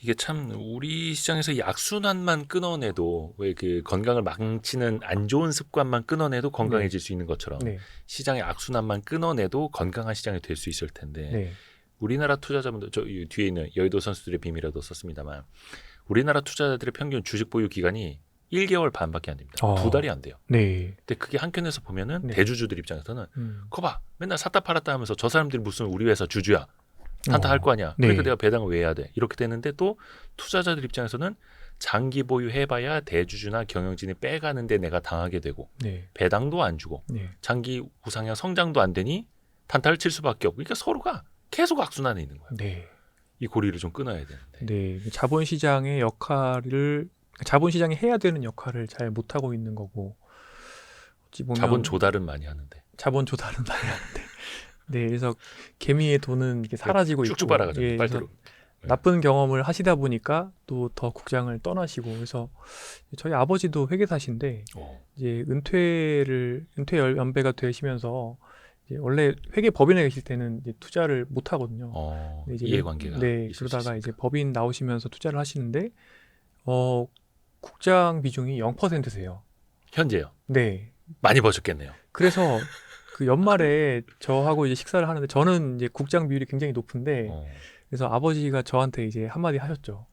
이게 참 우리 시장에서 이 악순환만 끊어내도 왜 그 건강을 망치는 안 좋은 습관만 끊어내도 건강해질 수 있는 것처럼 네. 시장의 악순환만 끊어내도 건강한 시장이 될 수 있을 텐데 네. 우리나라 투자자분들 저 뒤에 있는 여의도 선수들의 비밀에도 썼습니다만 우리나라 투자자들의 평균 주식 보유 기간이 1개월 반밖에 안 됩니다. 2달이 안 돼요. 네. 근데 그게 한켠에서 보면은 네. 대주주들 입장에서는 거봐 맨날 샀다 팔았다 하면서 저 사람들이 무슨 우리 회사 주주야 한타 할 거 아니야. 네. 그러니까 내가 배당을 왜 해야 돼? 이렇게 되는데 또 투자자들 입장에서는 장기 보유해봐야 대주주나 경영진이 빼가는데 내가 당하게 되고 네. 배당도 안 주고 네. 장기 우상향 성장도 안 되니 단타를 칠 수밖에 없고 그러니까 서로가 계속 악순환에 있는 거예요. 네. 이 고리를 좀 끊어야 되는데. 네. 자본시장의 역할을 자본시장이 해야 되는 역할을 잘 못하고 있는 거고 어찌 보면 자본 조달은 많이 하는데 자본 조달은 많이 하는데 네, 그래서 개미의 돈은 이렇게 사라지고 있고 쭉쭉 빨아가죠. 예, 그래서 빨대로. 나쁜 경험을 하시다 보니까 또 더 국장을 떠나시고 그래서 저희 아버지도 회계사신데 이제 은퇴 연배가 되시면서 이제 원래 회계 법인에 계실 때는 이제 투자를 못 하거든요. 근데 이제 이해관계가 네, 있을 수 그러다가 있으니까. 이제 법인 나오시면서 투자를 하시는데 국장 비중이 0%세요. 현재요. 네. 많이 버셨겠네요. 그래서 그 연말에 저하고 이제 식사를 하는데 저는 이제 국장 비율이 굉장히 높은데 그래서 아버지가 저한테 이제 한마디 하셨죠.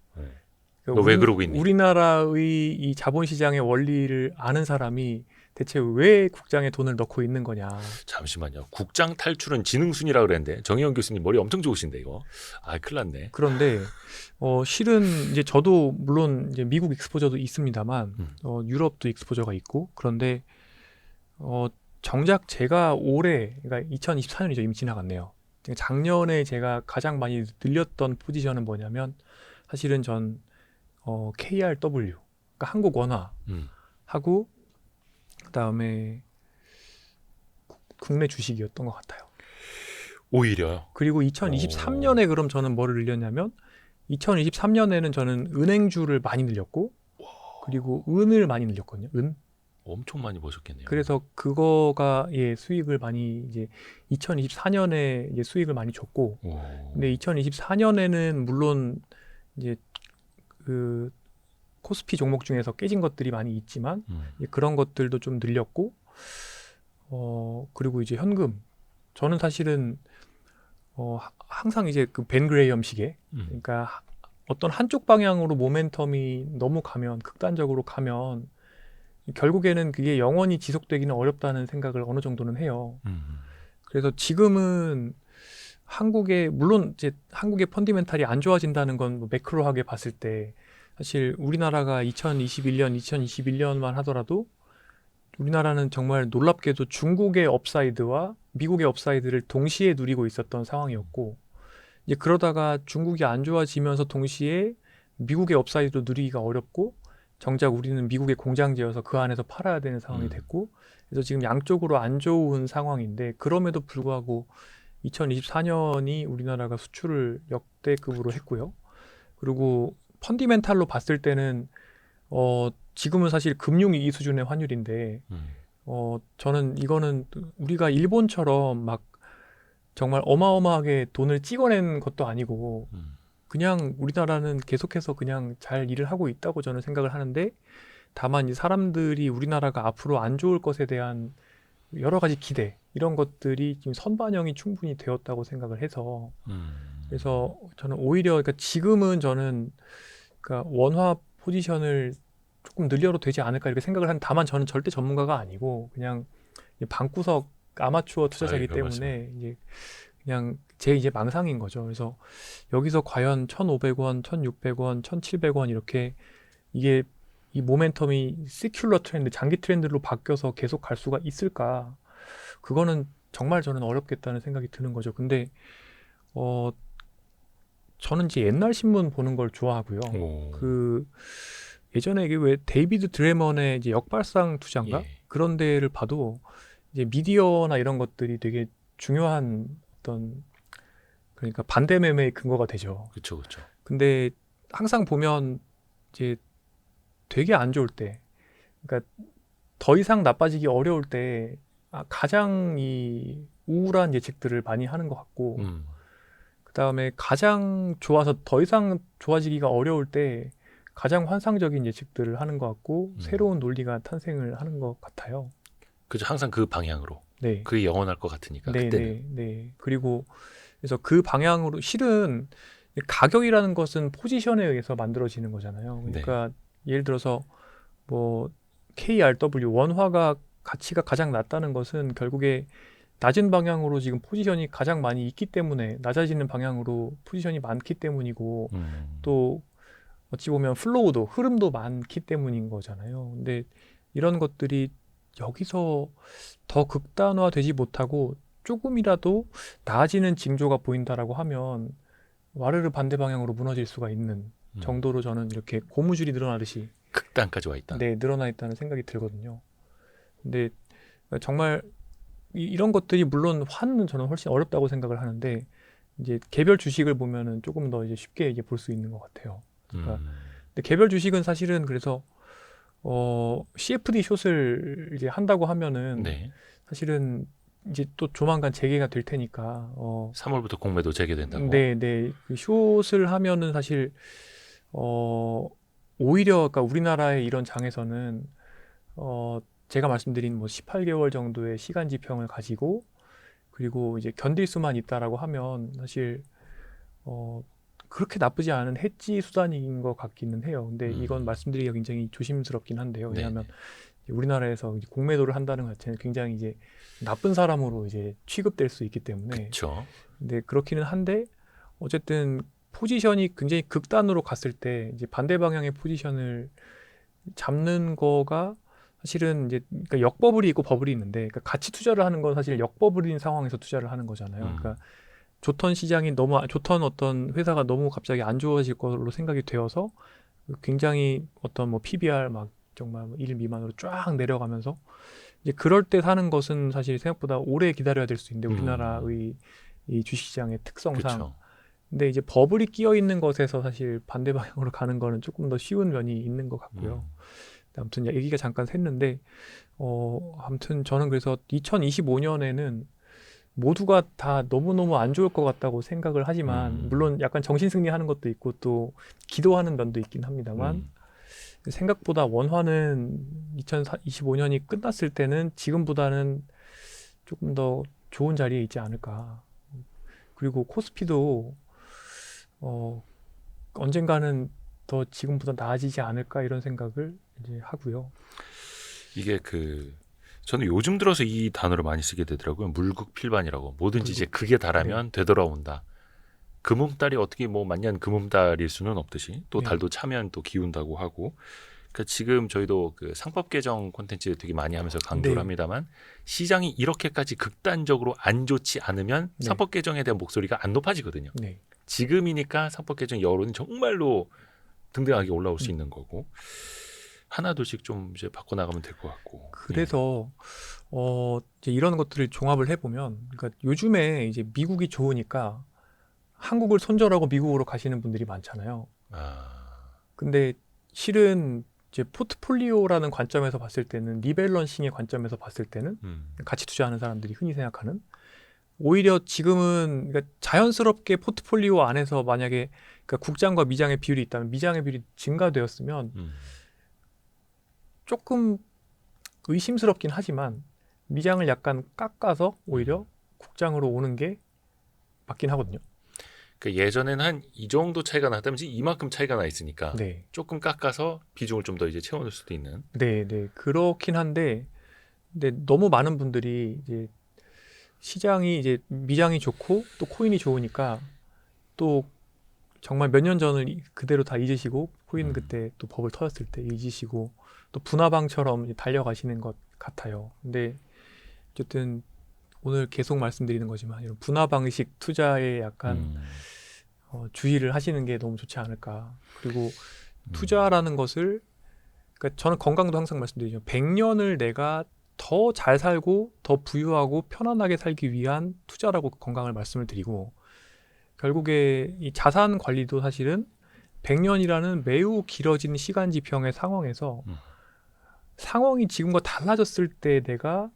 너 왜 그러고 있니? 우리나라의 이 자본시장의 원리를 아는 사람이 대체 왜 국장에 돈을 넣고 있는 거냐. 잠시만요. 국장 탈출은 지능순이라 그랬는데 정의원 교수님 머리 엄청 좋으신데 이거. 아, 큰일 났네. 그런데 실은 이제 저도 물론 이제 미국 익스포저도 있습니다만 유럽도 익스포저가 있고 그런데 정작 제가 올해 그러니까 2024년이죠. 이미 지나갔네요. 작년에 제가 가장 많이 늘렸던 포지션은 뭐냐면 사실은 전 KRW 그러니까 한국 원화 하고 그다음에 국내 주식이었던 것 같아요. 오히려요. 그리고 2023년에 그럼 저는 뭐를 늘렸냐면 2023년에는 저는 은행주를 많이 늘렸고 그리고 은을 많이 늘렸거든요. 은. 엄청 많이 버셨겠네요. 그래서 그거가 수익을 많이 이제 2024년에 이제 수익을 많이 줬고 근데 2024년에는 물론 이제 그 코스피 종목 중에서 깨진 것들이 많이 있지만 그런 것들도 좀 늘렸고 그리고 이제 현금 저는 사실은 항상 이제 그 벤 그레이엄 시계 그러니까 어떤 한쪽 방향으로 모멘텀이 너무 가면 극단적으로 가면 결국에는 그게 영원히 지속되기는 어렵다는 생각을 어느 정도는 해요. 그래서 지금은 물론 이제 한국의 펀디멘탈이 안 좋아진다는 건 뭐 매크로하게 봤을 때 사실 우리나라가 2021년만 하더라도 우리나라는 정말 놀랍게도 중국의 업사이드와 미국의 업사이드를 동시에 누리고 있었던 상황이었고 이제 그러다가 중국이 안 좋아지면서 동시에 미국의 업사이드도 누리기가 어렵고 정작 우리는 미국에 공장 지어서 그 안에서 팔아야 되는 상황이 됐고 그래서 지금 양쪽으로 안 좋은 상황인데 그럼에도 불구하고 2024년이 우리나라가 수출을 역대급으로 했고요. 그리고 펀디멘탈로 봤을 때는 지금은 사실 금융위기 수준의 환율인데 저는 이거는 우리가 일본처럼 막 정말 어마어마하게 돈을 찍어낸 것도 아니고 그냥 우리나라는 계속해서 그냥 잘 일을 하고 있다고 저는 생각을 하는데 다만 이 사람들이 우리나라가 앞으로 안 좋을 것에 대한 여러 가지 기대 이런 것들이 지금 선반영이 충분히 되었다고 생각을 해서 그래서 저는 오히려 그러니까 지금은 저는 그러니까 원화 포지션을 조금 늘려도 되지 않을까 이렇게 생각을 한 다만 저는 절대 전문가가 아니고 그냥 방구석 아마추어 투자자이기 때문에 이제 그냥 제 이제 망상인 거죠. 그래서 여기서 과연 1,500원, 1,600원, 1,700원 이렇게 이게 이 모멘텀이 시큘러 트렌드, 장기 트렌드로 바뀌어서 계속 갈 수가 있을까? 그거는 정말 저는 어렵겠다는 생각이 드는 거죠. 근데 저는 이제 옛날 신문 보는 걸 좋아하고요. 그 예전에 이게 왜 데이비드 드레먼의 이제 역발상 투자인가 그런 데를 봐도 이제 미디어나 이런 것들이 되게 중요한 어떤 그러니까 반대 매매의 근거가 되죠. 그렇죠, 그렇죠. 근데 항상 보면 이제 되게 안 좋을 때, 그러니까 더 이상 나빠지기 어려울 때 가장 이 우울한 예측들을 많이 하는 것 같고, 그다음에 가장 좋아서 더 이상 좋아지기가 어려울 때 가장 환상적인 예측들을 하는 것 같고 새로운 논리가 탄생을 하는 것 같아요. 그죠. 항상 그 방향으로. 네. 그게 영원할 것 같으니까 네, 그때는. 네. 그리고 그래서 그 방향으로 실은 가격이라는 것은 포지션에 의해서 만들어지는 거잖아요. 그러니까 예를 들어서 뭐 KRW 원화가 가치가 가장 낮다는 것은 결국에 낮은 방향으로 지금 포지션이 가장 많이 있기 때문에 낮아지는 방향으로 포지션이 많기 때문이고 또 어찌 보면 플로우도 흐름도 많기 때문인 거잖아요. 근데 이런 것들이 여기서 더 극단화되지 못하고 조금이라도 나아지는 징조가 보인다라고 하면 와르르 반대 방향으로 무너질 수가 있는 정도로 저는 이렇게 고무줄이 늘어나듯이 극단까지 와 있다. 네, 늘어나 있다는 생각이 들거든요. 근데 정말 이런 것들이 물론 환는 저는 훨씬 어렵다고 생각을 하는데 이제 개별 주식을 보면은 조금 더 이제 쉽게 이제 볼 수 있는 것 같아요. 그러니까 근데 개별 주식은 사실은 그래서 CFD 숏을 이제 한다고 하면은 네. 사실은 이제 또 조만간 재개가 될 테니까 3월부터 공매도 재개된다고. 네. 그 숏을 하면은 사실 오히려 그러니까 우리나라의 이런 장에서는 제가 말씀드린 뭐 18개월 정도의 시간 지평을 가지고 그리고 이제 견딜 수만 있다라고 하면 사실 그렇게 나쁘지 않은 해지 수단인 것 같기는 해요. 근데 이건 말씀드리기가 굉장히 조심스럽긴 한데요. 왜냐하면 우리나라에서 이제 공매도를 한다는 것 자체는 굉장히 이제 나쁜 사람으로 이제 취급될 수 있기 때문에. 그렇죠. 근데 그렇기는 한데 어쨌든 포지션이 굉장히 극단으로 갔을 때 이제 반대 방향의 포지션을 잡는 거가 사실은 이제 그러니까 역버블이 있고 버블이 있는데 그러니까 같이 투자를 하는 건 사실 역버블인 상황에서 투자를 하는 거잖아요. 그러니까 좋던 시장이 너무 좋던 어떤 회사가 너무 갑자기 안 좋아질 걸로 생각이 되어서 굉장히 어떤 뭐 PBR 막 정말 1 미만으로 쫙 내려가면서 이제 그럴 때 사는 것은 사실 생각보다 오래 기다려야 될 수 있는데 우리나라의 이 주식시장의 특성상 그렇죠. 근데 이제 버블이 끼어 있는 것에서 사실 반대 방향으로 가는 거는 조금 더 쉬운 면이 있는 것 같고요. 아무튼 얘기가 잠깐 샜는데 아무튼 저는 그래서 2025년에는 모두가 다 너무너무 안 좋을 것 같다고 생각을 하지만 물론 약간 정신승리하는 것도 있고 또 기도하는 면도 있긴 합니다만 생각보다 원화는 2025년이 끝났을 때는 지금보다는 조금 더 좋은 자리에 있지 않을까. 그리고 코스피도 언젠가는 더 지금보다 나아지지 않을까 이런 생각을 이제 하고요. 이게 저는 요즘 들어서 이 단어를 많이 쓰게 되더라고요. 물극필반이라고. 뭐든지 이제 극에 달하면 되돌아온다. 금음달이 어떻게 뭐 만년 금음달일 수는 없듯이 또 달도 차면 또 기운다고 하고. 그러니까 지금 저희도 그 상법 개정 콘텐츠 되게 많이 하면서 강조를 합니다만 시장이 이렇게까지 극단적으로 안 좋지 않으면 상법 개정에 대한 목소리가 안 높아지거든요. 지금이니까 상법 개정 여론이 정말로 등등하게 올라올 수 있는 거고. 하나둘씩 좀 이제 바꿔 나가면 될 것 같고. 그래서 이제 이런 것들을 종합을 해보면, 그러니까 요즘에 이제 미국이 좋으니까 한국을 손절하고 미국으로 가시는 분들이 많잖아요. 근데 실은 이제 포트폴리오라는 관점에서 봤을 때는 리밸런싱의 관점에서 봤을 때는 가치 투자하는 사람들이 흔히 생각하는 오히려 지금은 그러니까 자연스럽게 포트폴리오 안에서 만약에 그러니까 국장과 미장의 비율이 있다면 미장의 비율이 증가되었으면 조금 의심스럽긴 하지만 미장을 약간 깎아서 오히려 국장으로 오는 게 맞긴 하거든요. 그 예전에는 한 이 정도 차이가 나다면 이만큼 차이가 나 있으니까 조금 깎아서 비중을 좀 더 이제 채워낼 수도 있는. 네, 그렇긴 한데, 근데 너무 많은 분들이 이제 시장이 이제 미장이 좋고 또 코인이 좋으니까 또 정말 몇 년 전을 그대로 다 잊으시고 코인 그때 또 버블 터졌을 때 잊으시고 또 분화방처럼 달려가시는 것 같아요. 근데 어쨌든 오늘 계속 말씀드리는 거지만 이런 분화방식 투자에 약간 주의를 하시는 게 너무 좋지 않을까. 그리고 투자라는 것을 그러니까 저는 건강도 항상 말씀드리죠. 100년을 내가 더 잘 살고 더 부유하고 편안하게 살기 위한 투자라고 건강을 말씀을 드리고 결국에 이 자산 관리도 사실은 100년이라는 매우 길어진 시간 지평의 상황에서 상황이 지금과 달라졌을 때 내가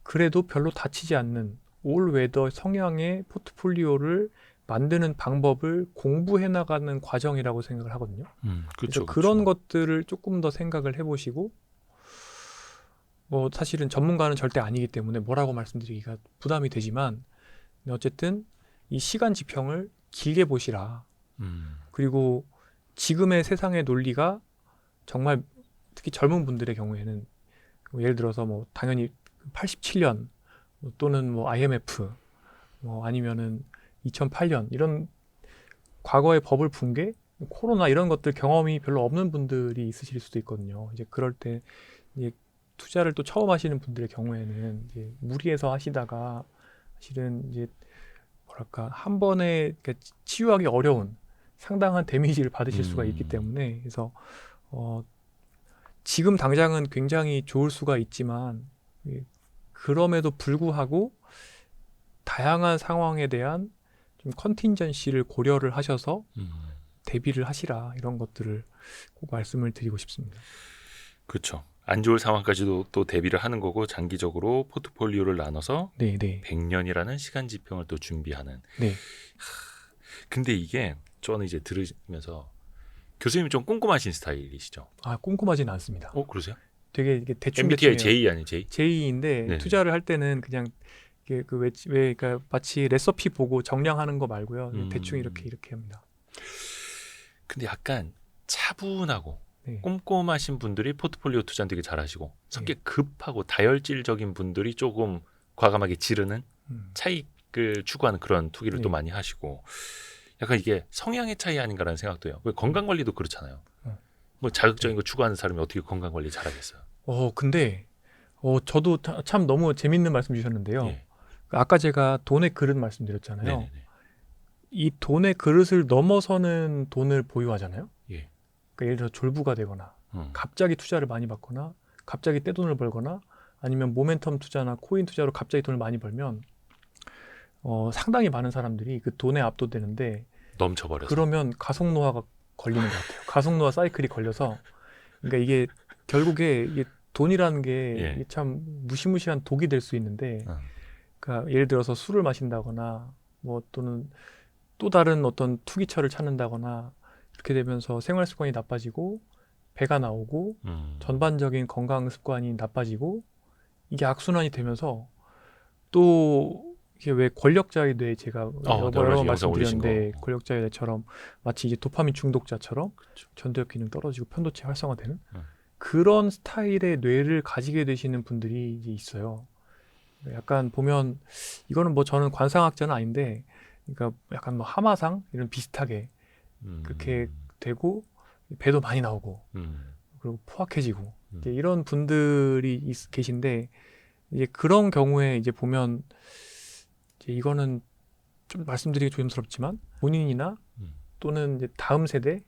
그래도 별로 다치지 않는 올웨더 성향의 포트폴리오를 만드는 방법을 공부해 나가는 과정이라고 생각을 하거든요. 그렇죠. 그래서 그런 것들을 조금 더 생각을 해보시고 뭐 사실은 전문가는 절대 아니기 때문에 뭐라고 말씀드리기가 부담이 되지만 어쨌든 이 시간 지평을 길게 보시라. 그리고 지금의 세상의 논리가 정말 특히 젊은 분들의 경우에는 뭐 예를 들어서 뭐 당연히 87년 또는 뭐 IMF 뭐 아니면은 2008년 이런 과거의 버블 붕괴, 코로나 이런 것들 경험이 별로 없는 분들이 있으실 수도 있거든요. 이제 그럴 때 이제 투자를 또 처음 하시는 분들의 경우에는 이제 무리해서 하시다가 사실은 이제 뭐랄까 한 번에 치유하기 어려운 상당한 데미지를 받으실 수가 있기 때문에 그래서 지금 당장은 굉장히 좋을 수가 있지만 그럼에도 불구하고 다양한 상황에 대한 좀 컨틴전시를 고려를 하셔서 대비를 하시라 이런 것들을 꼭 말씀을 드리고 싶습니다. 그렇죠. 안 좋을 상황까지도 또 대비를 하는 거고 장기적으로 포트폴리오를 나눠서 네, 네, 100년이라는 시간 지평을 또 준비하는. 네. 근데 이게 저는 이제 들으면서 교수님이 좀 꼼꼼하신 스타일이시죠? 아, 꼼꼼하지는 않습니다. 그러세요? 되게 이게 대충 MBTI 대충해요. J 아니에요, J? J인데 네네. 투자를 할 때는 그냥 이게 왜 그러니까 마치 레시피 보고 정량하는 거 말고요. 대충 이렇게 합니다. 근데 약간 차분하고 네. 꼼꼼하신 분들이 포트폴리오 투자는 되게 잘하시고 성격 급하고 다혈질적인 분들이 조금 과감하게 지르는 음. 차익을 추구하는 그런 투기를 또 네. 많이 하시고 약간 이게 성향의 차이 아닌가라는 생각도 해요. 건강 관리도 그렇잖아요. 뭐 자극적인 거 추구하는 사람이 어떻게 건강 관리 잘하겠어요? 근데 저도 참 너무 재밌는 말씀 주셨는데요. 예. 아까 제가 돈의 그릇 말씀드렸잖아요. 네네네. 이 돈의 그릇을 넘어서는 돈을 보유하잖아요. 예. 그러니까 예를 들어 졸부가 되거나 갑자기 투자를 많이 받거나 갑자기 떼돈을 벌거나 아니면 모멘텀 투자나 코인 투자로 갑자기 돈을 많이 벌면 상당히 많은 사람들이 그 돈에 압도되는데 넘쳐버려서. 그러면 가속노화가 걸리는 것 같아요. 가속노화 사이클이 걸려서 그러니까 이게 결국에 이게 돈이라는 게 참 무시무시한 독이 될 수 있는데 그러니까 예를 들어서 술을 마신다거나 뭐 또는 또 다른 어떤 투기처를 찾는다거나 이렇게 되면서 생활 습관이 나빠지고 배가 나오고 전반적인 건강 습관이 나빠지고 이게 악순환이 되면서 또 이게 왜 권력자의 뇌 제가 여러 번 말씀드렸는데 권력자의 뇌처럼 마치 이제 도파민 중독자처럼 그렇죠. 전두엽 기능 떨어지고 편도체 활성화되는 그런 스타일의 뇌를 가지게 되시는 분들이 이제 있어요. 약간 보면 이거는 뭐 저는 관상학자는 아닌데 그러니까 약간 뭐 하마상 이런 비슷하게 그렇게 되고 배도 많이 나오고 그리고 포악해지고 이제 이런 분들이 계신데 이제 그런 경우에 이제 보면 이제 이거는 좀 말씀드리기 조심스럽지만 본인이나 또는 이제 다음 세대의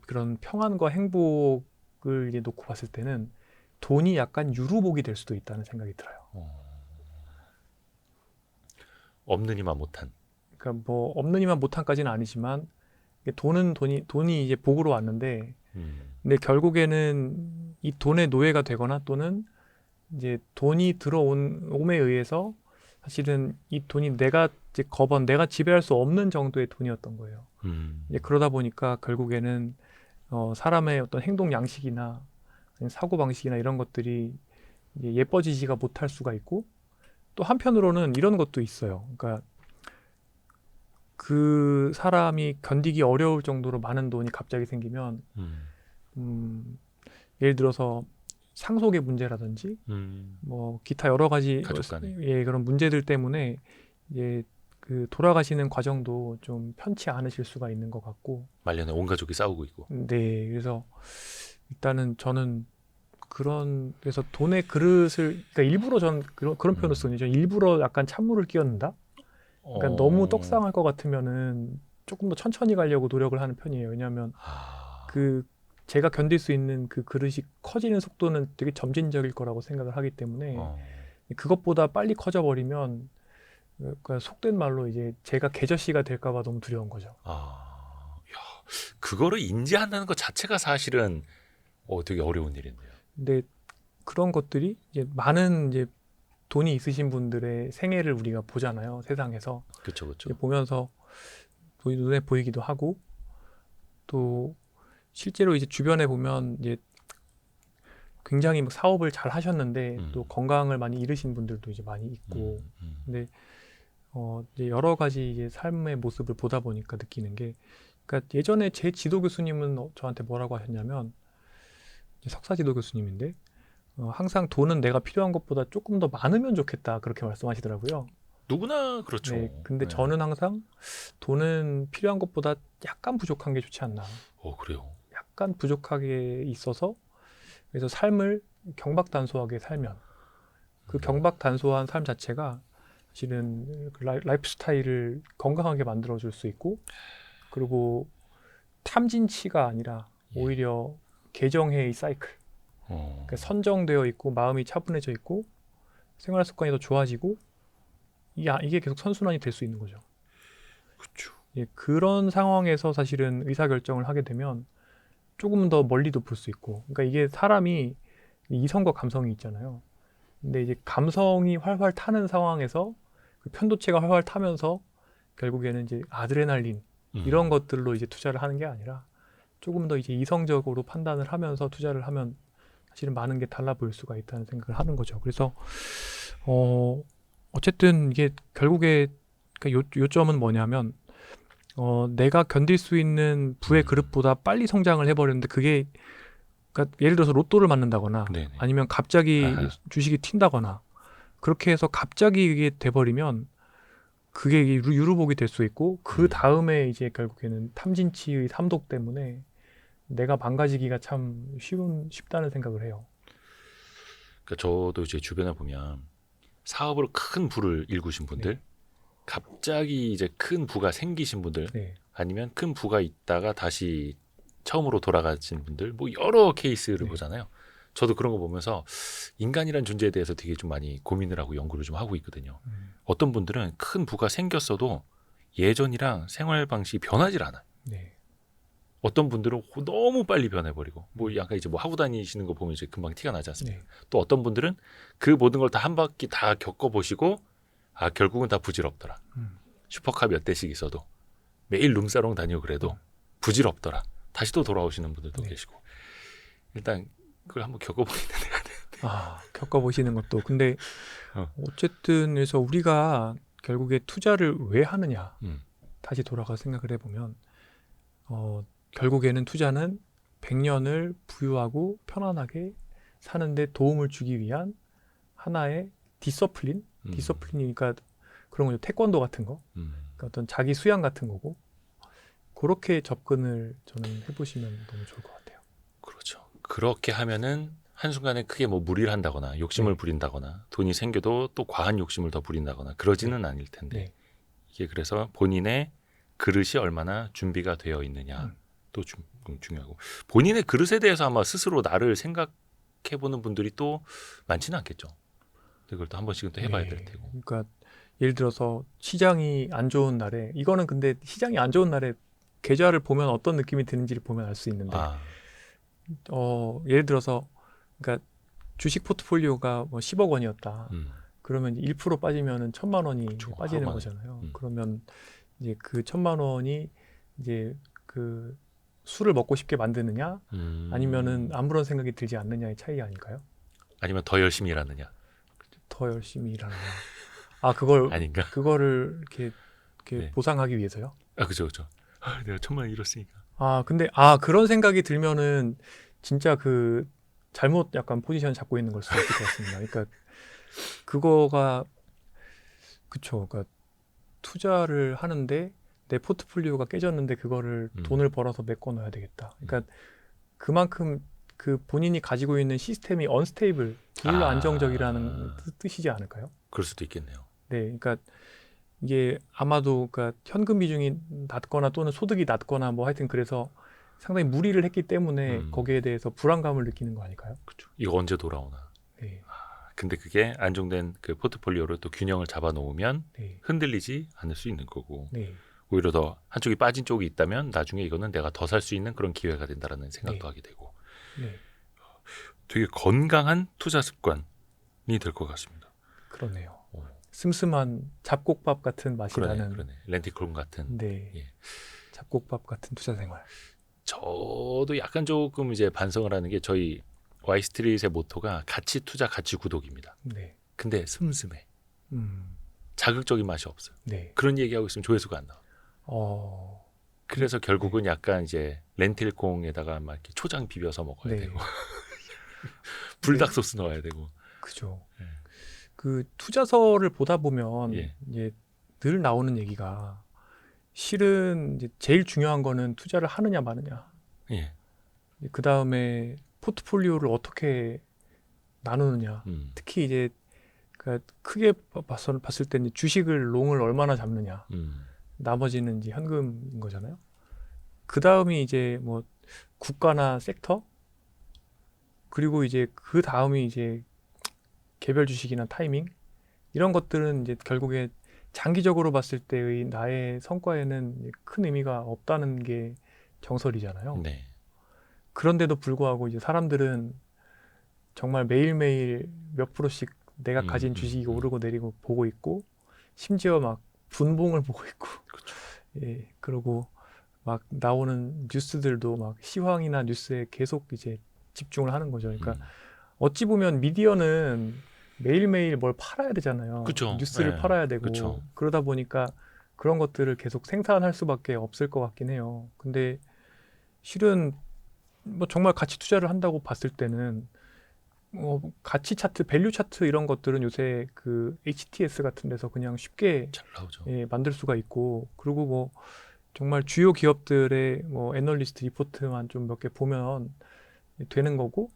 그런 평안과 행복을 이제 놓고 봤을 때는 돈이 약간 유루복이 될 수도 있다는 생각이 들어요. 없는 이만 못한. 그러니까 뭐 없는 이만 못한까지는 아니지만 돈이 이제 복으로 왔는데 근데 결국에는 이 돈의 노예가 되거나 또는 이제 돈이 들어옴에 의해서 사실은 이 돈이 내가 지배할 수 없는 정도의 돈이었던 거예요. 이제 그러다 보니까 결국에는 사람의 어떤 행동 양식이나 사고 방식이나 이런 것들이 이제 예뻐지지가 못할 수가 있고 또 한편으로는 이런 것도 있어요. 그러니까 그 사람이 견디기 어려울 정도로 많은 돈이 갑자기 생기면 예를 들어서 상속의 문제라든지 뭐 기타 여러 가지 가족 간에. 그런 문제들 때문에 이제 그 돌아가시는 과정도 좀 편치 않으실 수가 있는 것 같고 말년에 온 가족이 싸우고 있고. 네, 그래서 일단은 저는 그래서 돈의 그릇을 그러니까 일부러 저는 그런 표현을 쓰거든요. 저는 일부러 약간 찬물을 끼얹는다. 그러니까 너무 떡상할 것 같으면은 조금 더 천천히 가려고 노력을 하는 편이에요. 왜냐하면 그 제가 견딜 수 있는 그 그릇이 커지는 속도는 되게 점진적일 거라고 생각을 하기 때문에 그것보다 빨리 커져버리면 그러니까 속된 말로 이제 제가 계저씨가 될까봐 너무 두려운 거죠. 그거를 인지한다는 것 자체가 사실은 되게 어려운 일인데요. 근데 그런 것들이 이제 많은 이제 돈이 있으신 분들의 생애를 우리가 보잖아요. 세상에서. 그렇죠, 그렇죠. 보면서 눈에 보이기도 하고 또 실제로 이제 주변에 보면 이제 굉장히 막 사업을 잘 하셨는데 또 건강을 많이 잃으신 분들도 이제 많이 있고 근데 이제 여러 가지 이제 삶의 모습을 보다 보니까 느끼는 게 그러니까 예전에 제 지도 교수님은 저한테 뭐라고 하셨냐면 이제 석사 지도 교수님인데 항상 돈은 내가 필요한 것보다 조금 더 많으면 좋겠다 그렇게 말씀하시더라고요. 누구나 그렇죠. 네, 근데 네. 저는 항상 돈은 필요한 것보다 약간 부족한 게 좋지 않나. 그래요. 약간 부족하게 있어서 그래서 삶을 경박단소하게 살면 그 경박단소한 삶 자체가 사실은 그 라이프 스타일을 건강하게 만들어줄 수 있고 그리고 탐진치가 아니라 오히려 개정회의 사이클 그러니까 선정되어 있고 마음이 차분해져 있고 생활 습관이 더 좋아지고 이게 계속 선순환이 될 수 있는 거죠. 그렇죠. 예, 그런 상황에서 사실은 의사결정을 하게 되면 조금 더 멀리도 볼 수 있고 그러니까 이게 사람이 이성과 감성이 있잖아요. 근데 이제 감성이 활활 타는 상황에서 그 편도체가 활활 타면서 결국에는 이제 아드레날린 이런 것들로 이제 투자를 하는 게 아니라 조금 더 이제 이성적으로 판단을 하면서 투자를 하면 사실은 많은 게 달라 보일 수가 있다는 생각을 하는 거죠. 그래서 어쨌든 이게 결국에 그러니까 요점은 뭐냐면 내가 견딜 수 있는 부의 그릇보다 빨리 성장을 해버렸는데 그게 그러니까 예를 들어서 로또를 맞는다거나 네네. 아니면 갑자기 아하. 주식이 튄다거나 그렇게 해서 갑자기 이게 돼버리면 그게 유루복이 될 수 있고 그 다음에 이제 결국에는 탐진치의 삼독 때문에 내가 망가지기가 참 쉽다는 생각을 해요. 그러니까 저도 이제 주변에 보면 사업으로 큰 부를 일구신 분들, 네. 갑자기 이제 큰 부가 생기신 분들, 네. 아니면 큰 부가 있다가 다시 처음으로 돌아가신 분들, 뭐 여러 케이스를 네. 보잖아요. 저도 그런 거 보면서 인간이란 존재에 대해서 되게 좀 많이 고민을 하고 연구를 좀 하고 있거든요. 어떤 분들은 큰 부가 생겼어도 예전이랑 생활 방식이 변하질 않아요. 네. 어떤 분들은 너무 빨리 변해버리고 뭐 약간 이제 뭐 하고 다니시는 거 보면 이제 금방 티가 나지 않습니까? 네. 또 어떤 분들은 그 모든 걸 다 한 바퀴 다 겪어보시고 결국은 다 부질없더라. 슈퍼카 몇 대씩 있어도 매일 룸사롱 다니고 그래도 부질없더라. 다시 또 돌아오시는 분들도 네. 계시고 일단 그걸 한번 겪어보기는 해야 돼. 겪어보시는 것도 근데 어쨌든 그래서 우리가 결국에 투자를 왜 하느냐 다시 돌아가 생각을 해보면 결국에는 투자는 100년을 부유하고 편안하게 사는데 도움을 주기 위한 하나의 디서플린이니까 그런 거죠. 태권도 같은 거 그러니까 어떤 자기 수양 같은 거고 그렇게 접근을 저는 해보시면 너무 좋을 것 같아요. 그렇죠. 그렇게 하면은 한순간에 크게 뭐 무리를 한다거나 욕심을 네. 부린다거나 돈이 생겨도 또 과한 욕심을 더 부린다거나 그러지는 않을 텐데 네. 이게 그래서 본인의 그릇이 얼마나 준비가 되어 있느냐 또 중요하고 본인의 그릇에 대해서 아마 스스로 나를 생각해보는 분들이 또 많지는 않겠죠. 그걸 또 한 번씩은 또 해봐야 될 테고. 그러니까 예를 들어서 시장이 안 좋은 날에 이거는 근데 시장이 안 좋은 날에 계좌를 보면 어떤 느낌이 드는지를 보면 알 수 있는데 예를 들어서 그러니까 주식 포트폴리오가 뭐 10억 원이었다. 그러면 1% 빠지면은 1,000만 원이 그쵸, 빠지는 하루 거잖아요. 만에. 그러면 이제 그 1,000만 원이 이제 그 술을 먹고 싶게 만드느냐 아니면은 아무런 생각이 들지 않느냐의 차이 아닐까요? 아니면 더 열심히 일하느냐. 더 열심히 일하느냐. 그걸 아닌가? 그거를 이렇게 네. 보상하기 위해서요? 그죠. 내가 1,000만 원 잃었으니까. 근데 그런 생각이 들면은 진짜 그 잘못 약간 포지션 잡고 있는 걸 수도 있을 것 같습니다. 그러니까 그거가 그쵸. 그러니까 투자를 하는데 내 포트폴리오가 깨졌는데 그거를 돈을 벌어서 메꿔 넣어야 되겠다. 그러니까 그만큼 그 본인이 가지고 있는 시스템이 언스테이블, 불안정적이라는 뜻이지 않을까요? 그럴 수도 있겠네요. 네, 그러니까 이게 아마도 그러니까 현금 비중이 낮거나 또는 소득이 낮거나 뭐 하여튼 그래서 상당히 무리를 했기 때문에 거기에 대해서 불안감을 느끼는 거 아닐까요? 그렇죠. 이거 언제 돌아오나. 네. 근데 그게 안정된 그 포트폴리오로 또 균형을 잡아 놓으면 네. 흔들리지 않을 수 있는 거고 네. 오히려 더 한쪽이 빠진 쪽이 있다면 나중에 이거는 내가 더 살 수 있는 그런 기회가 된다라는 생각도 하게 되고 네. 되게 건강한 투자 습관이 될 것 같습니다. 그러네요. 오. 슴슴한 잡곡밥 같은 맛이 그러네, 나는. 그러네. 렌티클론 같은. 네. 예. 잡곡밥 같은 투자 생활. 저도 약간 조금 이제 반성을 하는 게 저희 와이스트릿의 모토가 가치 투자, 가치 구독입니다. 네. 근데 슴슴해. 음. 자극적인 맛이 없어요. 네. 그런 얘기하고 있으면 조회수가 안 나와. 그래서 결국은 약간 이제 렌틸콩에다가 막 이렇게 초장 비벼서 먹어야 네. 되고 불닭 소스 넣어야 되고. 그죠. 예. 그 투자서를 보다 보면 예. 이제 늘 나오는 얘기가 실은 이제 제일 중요한 거는 투자를 하느냐 마느냐. 예. 그 다음에 포트폴리오를 어떻게 나누느냐. 특히 이제 그러니까 크게 봤을 때 이제 주식을 롱을 얼마나 잡느냐. 나머지는 이제 현금인 거잖아요. 그 다음이 이제 뭐 국가나 섹터, 그리고 이제 그 다음이 이제 개별 주식이나 타이밍, 이런 것들은 이제 결국에 장기적으로 봤을 때의 나의 성과에는 큰 의미가 없다는 게 정설이잖아요. 네. 그런데도 불구하고 이제 사람들은 정말 매일매일 몇 프로씩 내가 가진 주식이 오르고 내리고 보고 있고, 심지어 막 분봉을 보고 있고, 그렇죠. 예, 그리고 막 나오는 뉴스들도 막 시황이나 뉴스에 계속 이제 집중을 하는 거죠. 그러니까 어찌 보면 미디어는 매일매일 뭘 팔아야 되잖아요. 그쵸. 뉴스를 네. 팔아야 되고. 그쵸. 그러다 보니까 그런 것들을 계속 생산할 수밖에 없을 것 같긴 해요. 근데 실은 뭐 정말 가치 투자를 한다고 봤을 때는 가치 차트, 밸류 차트 이런 것들은 요새 그 HTS 같은 데서 그냥 쉽게 잘 나오죠. 예, 만들 수가 있고, 그리고 뭐 정말 주요 기업들의 뭐 애널리스트 리포트만 좀 몇 개 보면 되는 거고,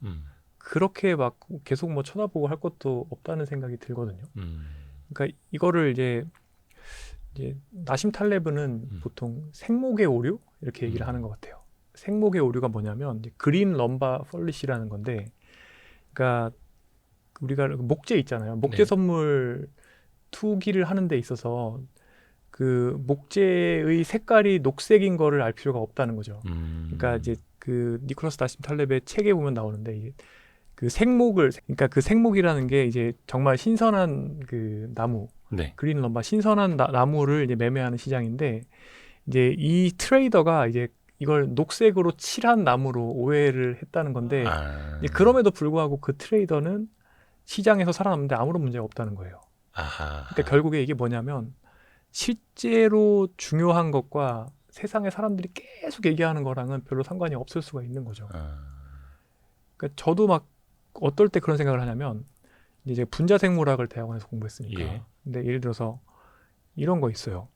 그렇게 막 계속 뭐 쳐다보고 할 것도 없다는 생각이 들거든요. 그러니까 이거를 이제 나심 탈레브는 보통 생목의 오류 이렇게 얘기를 하는 것 같아요. 생목의 오류가 뭐냐면 이제 그린 럼바 펄리시라는 건데, 그러니까 우리가 목재 있잖아요. 목재 네. 선물 투기를 하는 데 있어서 그 목재의 색깔이 녹색인 거를 알 필요가 없다는 거죠. 그러니까 이제 그 니콜라스 나심 탈렙의 책에 보면 나오는데, 이게 그 생목을, 그러니까 그 생목이라는 게 이제 정말 신선한 그 나무, 네. 그린 럼바, 신선한 나무를 이제 매매하는 시장인데, 이제 이 트레이더가 이제 이걸 녹색으로 칠한 나무로 오해를 했다는 건데, 이제 그럼에도 불구하고 그 트레이더는 시장에서 살아남는데 아무런 문제가 없다는 거예요. 아하. 그러니까 결국에 이게 뭐냐면, 실제로 중요한 것과 세상의 사람들이 계속 얘기하는 거랑은 별로 상관이 없을 수가 있는 거죠. 그러니까 저도 막 어떨 때 그런 생각을 하냐면, 이제 분자생물학을 대학원에서 공부했으니까. 예. 근데 예를 들어서 이런 거 있어요.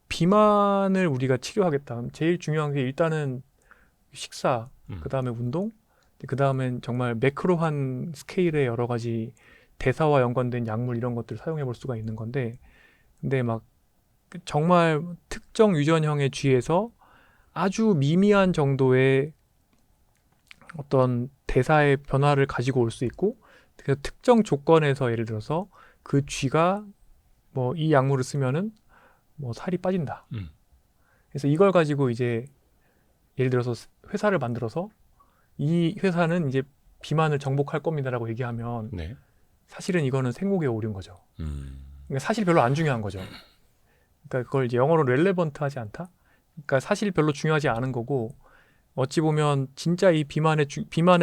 비만을 우리가 치료하겠다. 제일 중요한 게 일단은 식사, 그 다음에 운동, 그 다음엔 정말 매크로한 스케일의 여러 가지 대사와 연관된 약물 이런 것들을 사용해 볼 수가 있는 건데, 근데 막 정말 특정 유전형의 쥐에서 아주 미미한 정도의 어떤 대사의 변화를 가지고 올 수 있고, 그 특정 조건에서 예를 들어서 그 쥐가 뭐 이 약물을 쓰면은 뭐 살이 빠진다. 그래서 이걸 가지고 이제 예를 들어서 회사를 만들어서 이 회사는 이제 비만을 정복할 겁니다라고 얘기하면, 네. 사실은 이거는 생목의 오류인 거죠. 음. 그러니까 사실 별로 안 중요한 거죠. 그러니까 그걸 이제 영어로 렐레번트하지 않다. 그러니까 사실 별로 중요하지 않은 거고, 어찌 보면 진짜 이 비만의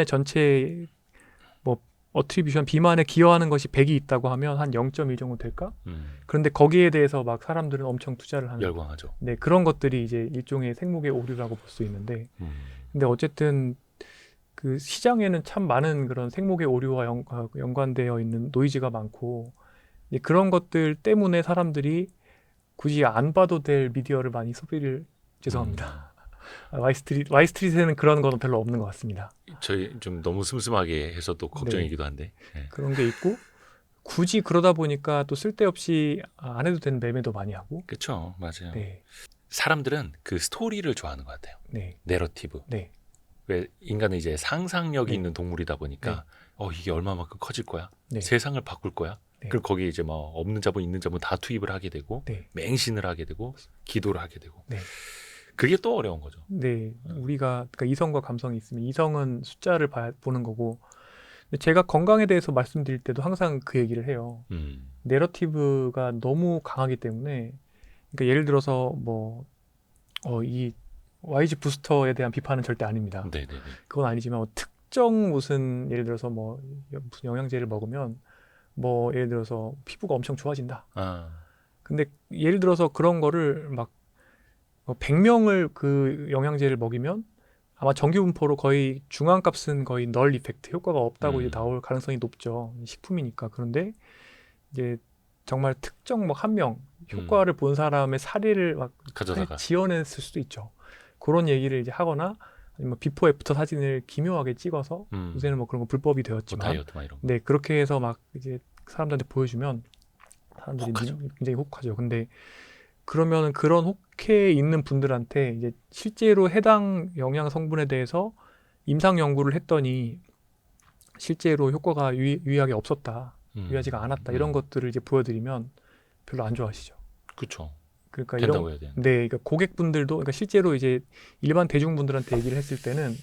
전체 뭐 어트리뷰션, 비만에 기여하는 것이 100이 있다고 하면 한 0.1 정도 될까? 그런데 거기에 대해서 막 사람들은 엄청 투자를 하는. 열광하죠. 네, 그런 것들이 이제 일종의 생목의 오류라고 볼 수 있는데, 근데 어쨌든 그 시장에는 참 많은 그런 생목의 오류와 연관되어 있는 노이즈가 많고, 그런 것들 때문에 사람들이 굳이 안 봐도 될 미디어를 많이 소비를, 죄송합니다. 와이스트릿에는 그런 건 별로 없는 것 같습니다. 저희 좀 너무 슴슴하게 해서 또 걱정이기도 한데. 네. 그런 게 있고, 굳이 그러다 보니까 또 쓸데없이 안 해도 되는 매매도 많이 하고. 그렇죠, 맞아요. 네. 사람들은 그 스토리를 좋아하는 것 같아요. 네. 내러티브. 네. 왜 인간은 이제 상상력이 네. 있는 동물이다 보니까 이게 얼마만큼 커질 거야, 네. 세상을 바꿀 거야. 네. 그리고 거기에 이제 뭐 없는 자본 있는 자본 다 투입을 하게 되고, 네. 맹신을 하게 되고, 기도를 하게 되고. 네. 그게 또 어려운 거죠. 네, 우리가 그러니까 이성과 감성이 있으면 이성은 숫자를 보는 거고, 근데 제가 건강에 대해서 말씀드릴 때도 항상 그 얘기를 해요. 내러티브가 너무 강하기 때문에, 그러니까 예를 들어서 이 YG 부스터에 대한 비판은 절대 아닙니다. 네네네. 그건 아니지만 특정 무슨 예를 들어서 무슨 영양제를 먹으면 예를 들어서 피부가 엄청 좋아진다. 아, 근데 예를 들어서 그런 거를 막 100명을 그 영양제를 먹이면 아마 정규 분포로 거의 중앙값은 거의 널 이펙트 효과가 없다고 이제 나올 가능성이 높죠. 식품이니까. 그런데 이제 정말 특정 한 명 효과를 본 사람의 사례를 막 가져다가. 지어냈을 수도 있죠. 그런 얘기를 이제 하거나 아니면 비포 애프터 사진을 기묘하게 찍어서 요새는 그런 거 불법이 되었지만 다이어트 막 이런 거. 네, 그렇게 해서 막 이제 사람들한테 보여주면 사람들이 혹하죠. 굉장히 혹하죠. 근데 그러면 그런 혹해 있는 분들한테 이제 실제로 해당 영양 성분에 대해서 임상 연구를 했더니 실제로 효과가 유의하게 없었다, 유의하지가 않았다 이런 것들을 이제 보여드리면 별로 안 좋아하시죠. 그렇죠. 그러니까 된다고 이런 해야 되는데. 네, 그러니까 고객분들도 그러니까 실제로 이제 일반 대중분들한테 얘기를 했을 때는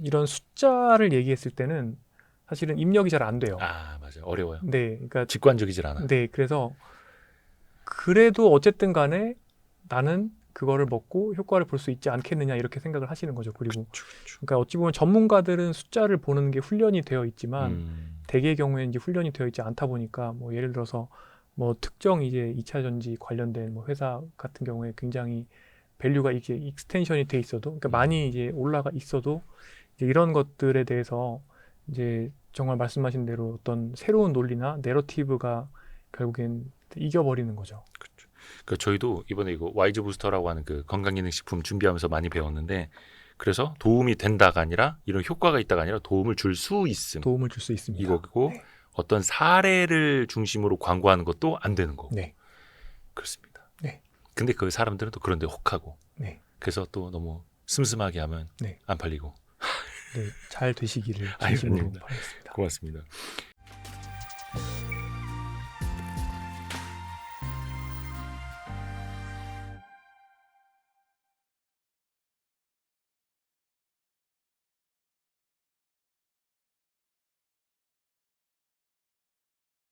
이런 숫자를 얘기했을 때는 사실은 입력이 잘 안 돼요. 아, 맞아요. 어려워요. 네, 그러니까 직관적이질 않아. 네, 그래서 그래도 어쨌든 간에 나는 그거를 먹고 효과를 볼 수 있지 않겠느냐 이렇게 생각을 하시는 거죠. 그리고 그러니까 어찌 보면 전문가들은 숫자를 보는 게 훈련이 되어 있지만 대개의 경우에는 이제 훈련이 되어 있지 않다 보니까 예를 들어서 특정 이제 2차 전지 관련된 회사 같은 경우에 굉장히 밸류가 이게 익스텐션이 돼 있어도 그러니까 많이 이제 올라가 있어도 이제 이런 것들에 대해서 이제 정말 말씀하신 대로 어떤 새로운 논리나 내러티브가 결국엔 이겨버리는 거죠. 그 저희도 이번에 이거 YG 부스터라고 하는 그 건강기능식품 준비하면서 많이 배웠는데, 그래서 도움이 된다가 아니라 이런 효과가 있다가 아니라 도움을 줄 수 있음. 도움을 줄 수 있습니다. 이거고 네. 어떤 사례를 중심으로 광고하는 것도 안 되는 거고. 네. 그렇습니다. 네. 근데 그 사람들은 또 그런데 혹하고. 네. 그래서 또 너무 슴슴하게 하면 네. 안 팔리고. 네, 잘 되시기를 아유, 진심으로 아닙니다. 바라겠습니다. 고맙습니다.